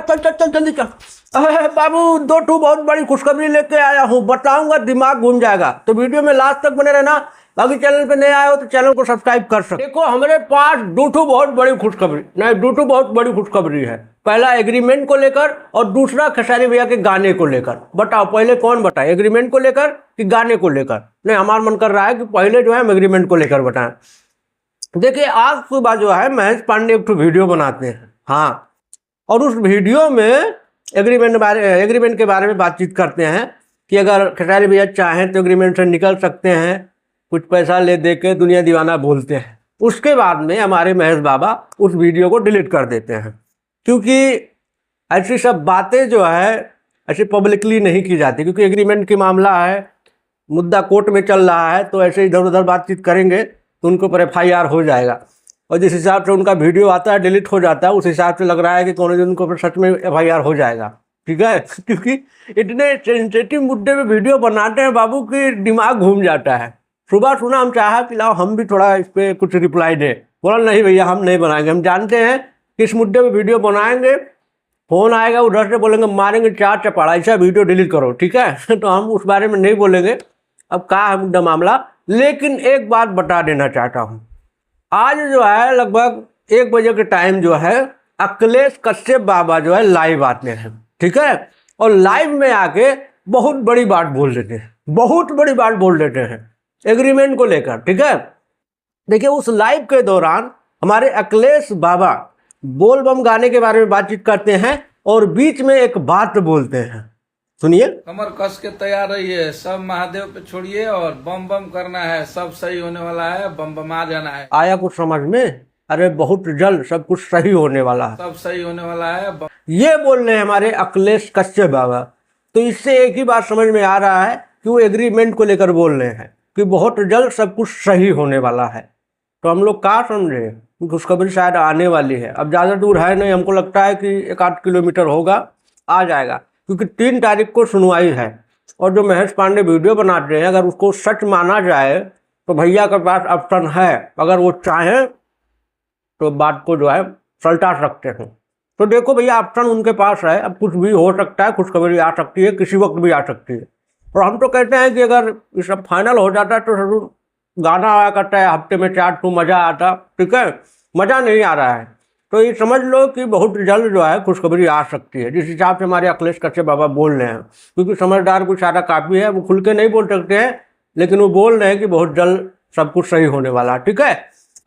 चल चल चल जल्दी चल। अरे बाबू, दो ठू बहुत बड़ी खुशखबरी लेके आया हूँ, बताऊंगा दिमाग घूम जाएगा, तो वीडियो में लास्ट तक बने रहना। बाकी चैनल पे नए आए हो तो चैनल को सब्सक्राइब कर सकते। देखो हमारे पास दो ठू बहुत बड़ी खुशखबरी, नहीं दो ठू बहुत बड़ी खुशखबरी है। पहला एग्रीमेंट को लेकर और दूसरा खेसारी भैया के गाने को लेकर। बताओ पहले कौन बताए, एग्रीमेंट को लेकर कि गाने को लेकर? नहीं, हमारा मन कर रहा है कि पहले जो है हम एग्रीमेंट को लेकर बताएं। देखिए आज सुबह जो है महेश पांडे एक वीडियो बनाते हैं, हाँ, और उस वीडियो में एग्रीमेंट के बारे में बातचीत करते हैं कि अगर खेसारी भैया चाहें तो एग्रीमेंट से निकल सकते हैं, कुछ पैसा ले दे के दुनिया दीवाना बोलते हैं। उसके बाद में हमारे महेश बाबा उस वीडियो को डिलीट कर देते हैं, क्योंकि ऐसी सब बातें जो है ऐसे पब्लिकली नहीं की जाती, क्योंकि एग्रीमेंट की मामला है, मुद्दा कोर्ट में चल रहा है, तो ऐसे इधर उधर बातचीत करेंगे तो उनको पर FIR हो जाएगा। और जिस हिसाब से उनका वीडियो आता है डिलीट हो जाता है, उस हिसाब से लग रहा है कि कौन दिन उनको सच में FIR हो जाएगा, ठीक है। क्योंकि इतने सेंसिटिव मुद्दे पे वीडियो बनाते हैं बाबू कि दिमाग घूम जाता है। सुबह सुना हम चाहा कि लाओ हम भी थोड़ा इस पर कुछ रिप्लाई दें, बोला नहीं भैया हम नहीं बनाएंगे, हम जानते हैं कि इस मुद्दे पर वीडियो बनाएंगे, फोन आएगा उधर से बोलेंगे मारेंगे 4 चपाड़ा, ऐसा वीडियो डिलीट करो, ठीक है। तो हम उस बारे में नहीं बोलेंगे, अब कहा है मुद्दा मामला। लेकिन एक बात बता देना चाहता हूँ, आज जो है लगभग 1 बजे के टाइम जो है अखिलेश कश्यप बाबा जो है लाइव आते हैं, ठीक है, और लाइव में आके बहुत बड़ी बात बोल देते हैं, बहुत बड़ी बात बोल देते हैं एग्रीमेंट को लेकर, ठीक है। देखिए उस लाइव के दौरान हमारे अखिलेश बाबा बोल बम गाने के बारे में बातचीत करते हैं और बीच में एक बात बोलते हैं, सुनिए। कमर कस के तैयार रहिए, सब महादेव पे छोड़िए और बम बम करना है, सब सही होने वाला है, बम बमा जाना है। आया कुछ समझ में? अरे बहुत जल्द सब कुछ सही होने वाला है, सब सही होने वाला है, ये बोल रहे हैं हमारे अखिलेश कश्यप बाबा। तो इससे एक ही बात समझ में आ रहा है कि वो एग्रीमेंट को लेकर बोल रहे हैं कि बहुत जल्द सब कुछ सही होने वाला है। तो हम लोग क्या समझे, खुशखबरी शायद आने वाली है। अब ज़्यादा दूर है नहीं, हमको लगता है कि 1-8 किलोमीटर होगा, आ जाएगा, क्योंकि 3 तारीख को सुनवाई है। और जो महेश पांडे वीडियो बनाते हैं अगर उसको सच माना जाए तो भैया के पास ऑप्शन है, अगर वो चाहें तो बात को जो है पलटा सकते हैं। तो देखो भैया ऑप्शन उनके पास है, अब कुछ भी हो सकता है, खुशखबरी आ सकती है, किसी वक्त भी आ सकती है। और हम तो कहते हैं कि अगर ये सब फाइनल हो जाता है तो जरूर गाना आया करता है हफ्ते में 4 तो मज़ा आता, ठीक है। मज़ा नहीं आ रहा है तो ये समझ लो कि बहुत जल्द जो है खुशखबरी आ सकती है, जिस हिसाब से हमारे अखिलेश कश्यप बाबा बोल रहे हैं। क्योंकि समझदार कुछ सारा काफ़ी है, वो खुल के नहीं बोल सकते हैं, लेकिन वो बोल रहे हैं कि बहुत जल्द सब कुछ सही होने वाला है, ठीक है।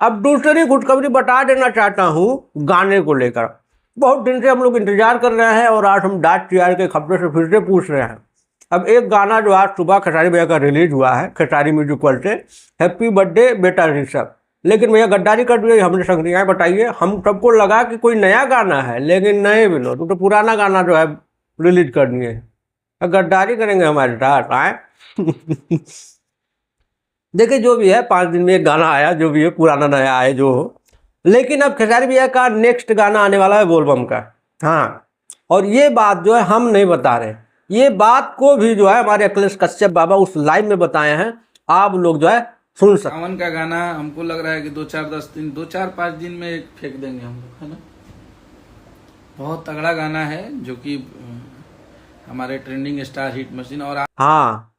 अब दूसरी खुशखबरी बता देना चाहता हूँ गाने को लेकर। बहुत दिन से हम लोग इंतजार कर रहे हैं और आज हम DAT के खबरों से फिर से पूछ रहे हैं। अब एक गाना जो आज सुबह खेसारी भैया का रिलीज हुआ है खेसारी म्यूजिक वर्ल्ड से, हैप्पी बर्थडे बेटा ऋषभ, लेकिन भैया गद्दारी कर दिया हमने संग। बताइए, हम सबको लगा कि कोई नया गाना है, लेकिन नहीं बिलो, तो पुराना गाना जो है रिलीज कर दिए, गद्दारी करेंगे हमारे साथ आए। देखिए जो भी है 5 दिन में एक गाना आया, जो भी है पुराना नया आए जो हो, लेकिन अब खेसारी भैया का नेक्स्ट गाना आने वाला है बोलबम का, हाँ। और ये बात जो है हम नहीं बता रहे, ये बात को भी जो है हमारे अखिलेश कश्यप बाबा उस लाइव में बताए हैं, आप लोग जो है सुन सकते। सावन का गाना हमको लग रहा है कि 2-4-5 दिन में एक फेंक देंगे हम लोग, है ना। बहुत तगड़ा गाना है जो कि हमारे ट्रेंडिंग स्टार हिट मशीन। और हाँ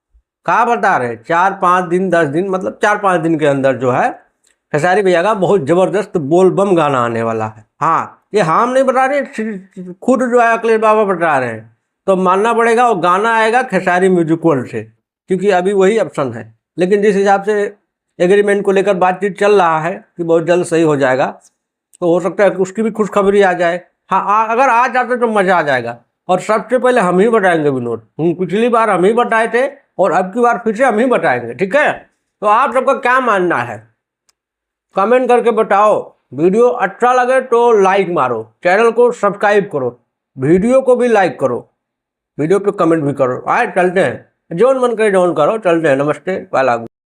क्या बता रहे, 4-5 दिन 10 दिन, मतलब 4-5 दिन के अंदर जो है खेसारी भैया का बहुत जबरदस्त बोल बम गाना आने वाला है। हाँ ये हम नहीं बता रहे, खुद जो है अखिलेश बाबा बता रहे हैं, तो मानना पड़ेगा। और गाना आएगा खेसारी म्यूजिक वर्ल्ड से, क्योंकि अभी वही ऑप्शन है। लेकिन जिस हिसाब से एग्रीमेंट को लेकर बातचीत चल रहा है कि बहुत जल्द सही हो जाएगा, तो हो सकता है कि उसकी भी खुशखबरी आ जाए। हाँ अगर आ जाते तो मज़ा आ जाएगा। और सबसे पहले हम ही बताएंगे विनोद, पिछली बार हम ही बताए थे और अब की बार फिर से हम ही बताएंगे, ठीक है। तो आप सबका क्या मानना है कमेंट करके बताओ। वीडियो अच्छा लगे तो लाइक मारो, चैनल को सब्सक्राइब करो, वीडियो को भी लाइक करो, वीडियो पे कमेंट भी करो। आए चलते हैं, जोन मन करे जोन करो, चलते हैं। नमस्ते, बाय।